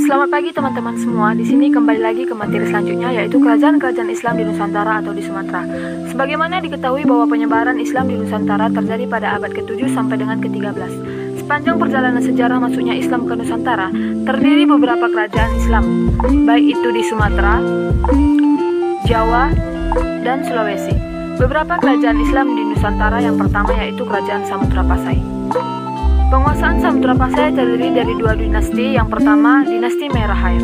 Selamat pagi teman-teman semua. Di sini kembali lagi ke materi selanjutnya, yaitu kerajaan-kerajaan Islam di Nusantara atau di Sumatera. Sebagaimana diketahui bahwa penyebaran Islam di Nusantara terjadi pada abad ke-7 sampai dengan ke-13. Sepanjang perjalanan sejarah masuknya Islam ke Nusantara, terdiri beberapa kerajaan Islam, baik itu di Sumatera, Jawa, dan Sulawesi. Beberapa kerajaan Islam di Nusantara yang pertama yaitu Kerajaan Samudra Pasai. Penguasaan Samudra Pasai terdiri dari dua dinasti. Yang pertama, dinasti Merah Hair.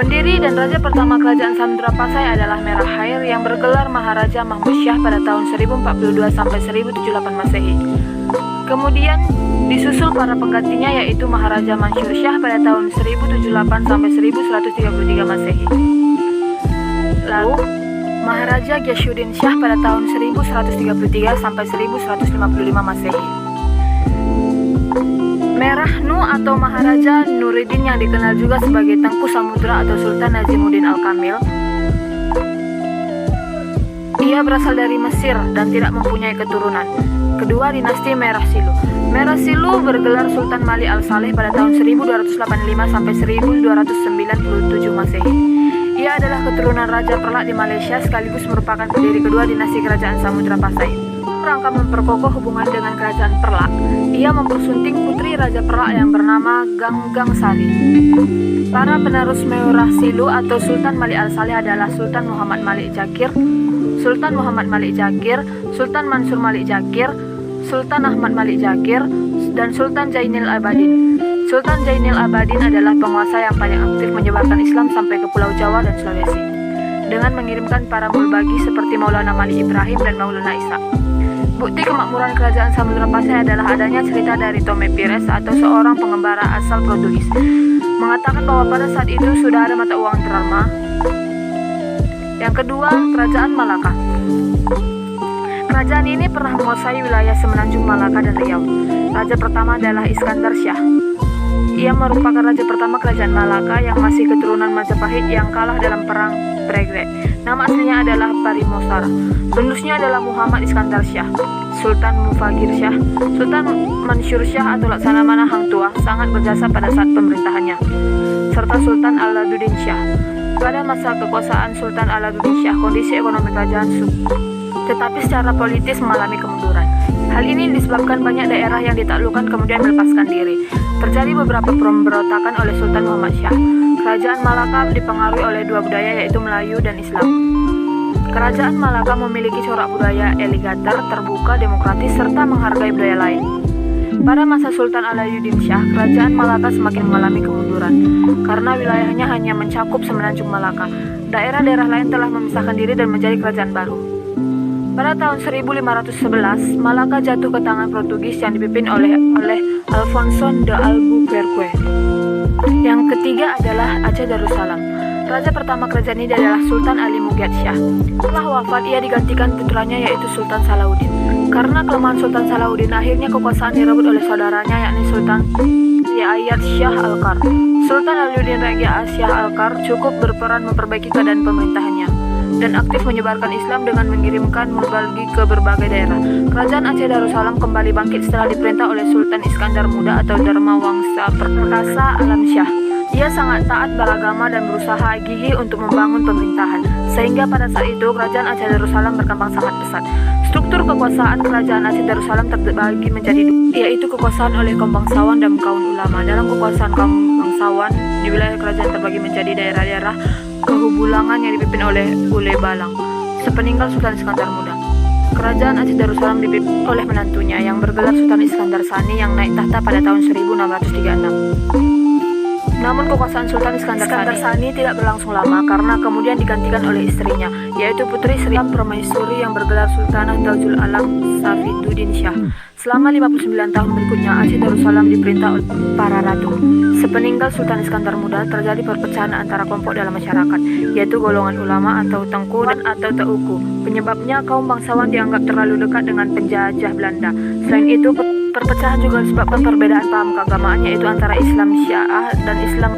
Pendiri dan raja pertama kerajaan Samudra Pasai adalah Merah Hair yang bergelar Maharaja Mahmud Syah pada tahun 1042 sampai 1078 Masehi. Kemudian disusul para penggantinya yaitu Maharaja Mansur Syah pada tahun 1078 sampai 1133 Masehi. Lalu Maharaja Gyasyuddin Syah pada tahun 1133 sampai 1155 Masehi. Merah Nu atau Maharaja Nuruddin yang dikenal juga sebagai Tengku Samudra atau Sultan Nazimuddin Al-Kamil. Ia berasal dari Mesir dan tidak mempunyai keturunan. Kedua, dinasti Merah Silu. Merah Silu bergelar Sultan Malik Al-Saleh pada tahun 1285 sampai 1297 Masehi. Ia adalah keturunan Raja Perlak di Malaysia sekaligus merupakan pendiri kedua dinasti kerajaan Samudra Pasai. Rangka memperkokoh hubungan dengan kerajaan Perlak, ia mempersunting putri Raja Perlak yang bernama Ganggang Sari. Para penerus Merah Silu atau Sultan Malik Al-Saleh adalah Sultan Muhammad Malik Jakir, Sultan Muhammad Malik Jakir, Sultan Mansur Malik Jakir, Sultan Ahmad Malik Jakir, dan Sultan Zainil Abidin. Sultan Zainil Abidin adalah penguasa yang paling aktif menyebarkan Islam sampai ke Pulau Jawa dan Sulawesi, dengan mengirimkan para mulbagi seperti Maulana Malik Ibrahim dan Maulana Isa. Bukti kemakmuran kerajaan Samudra Pasai adalah adanya cerita dari Tome Pires atau seorang pengembara asal Portugis, mengatakan bahwa pada saat itu sudah ada mata uang drama. Yang kedua, Kerajaan Malaka. Kerajaan ini pernah menguasai wilayah semenanjung Malaka dan Riau. Raja pertama adalah Iskandar Syah. Ia merupakan raja pertama kerajaan Malaka yang masih keturunan Majapahit yang kalah dalam perang Pregrek. Nama aslinya adalah Parimosara. Penerusnya adalah Muhammad Iskandar Syah, Sultan Mufagir Syah, Sultan Mansur Syah atau Laksamana Hang Tuah sangat berjasa pada saat pemerintahannya, serta Sultan Aladdin Syah. Pada masa kekuasaan Sultan Aladdin Syah, kondisi ekonomi kerajaan tetapi secara politis mengalami kemunduran. Hal ini disebabkan banyak daerah yang ditaklukkan kemudian melepaskan diri. Terjadi beberapa pemberontakan oleh Sultan Muhammad Syah. Kerajaan Malaka dipengaruhi oleh dua budaya yaitu Melayu dan Islam. Kerajaan Malaka memiliki corak budaya elegator, terbuka, demokratis, serta menghargai budaya lain. Pada masa Sultan Aladdin Syah, kerajaan Malaka semakin mengalami kemunduran karena wilayahnya hanya mencakup semenanjung Malaka. Daerah-daerah lain telah memisahkan diri dan menjadi kerajaan baru. Pada tahun 1511, Malaka jatuh ke tangan Portugis yang dipimpin oleh Alfonso de Albuquerque. Yang ketiga adalah Aceh Darussalam. Raja pertama kerajaan ini adalah Sultan Ali Mugyad Syah. Setelah wafat, ia digantikan putranya yaitu Sultan Salahuddin. Karena kelemahan Sultan Salahuddin, akhirnya kekuasaan direbut oleh saudaranya yakni Sultan Riayat Syah Al-Kar. Sultan Aladdin Riayat Syah Al-Kar cukup berperan memperbaiki keadaan pemerintahannya dan aktif menyebarkan Islam dengan mengirimkan mulbagi ke berbagai daerah. Kerajaan Aceh Darussalam kembali bangkit setelah diperintah oleh Sultan Iskandar Muda atau Dharma Wangsa Perkasa Alam Syah. Ia sangat taat beragama dan berusaha gigih untuk membangun pemerintahan, sehingga pada saat itu kerajaan Aceh Darussalam berkembang sangat pesat. Struktur kekuasaan kerajaan Aceh Darussalam terbagi menjadi dua, yaitu kekuasaan oleh kaum bangsawan dan kaum ulama. Dalam kekuasaan kaum bangsawan, di wilayah kerajaan terbagi menjadi daerah-daerah kehubulangan yang dipimpin oleh Ule Balang sepeninggal Sultan Iskandar Muda. Kerajaan Aceh Darussalam dipimpin oleh menantunya yang bergelar Sultan Iskandar Sani yang naik tahta pada tahun 1636. Namun kekuasaan Sultan Iskandar Sani tidak berlangsung lama karena kemudian digantikan oleh istrinya, yaitu Putri Sri Permaisuri yang bergelar Sultanah Tajul Alam Safiduddin Syah. Selama 59 tahun berikutnya, Aceh Darussalam diperintah oleh para ratu. Sepeninggal Sultan Iskandar Muda, terjadi perpecahan antara kelompok dalam masyarakat, yaitu golongan ulama atau tengku dan atau teuku. Penyebabnya kaum bangsawan dianggap terlalu dekat dengan penjajah Belanda. Selain itu, perpecahan juga disebabkan perbedaan paham keagamaan yaitu antara Islam Syiah dan Islam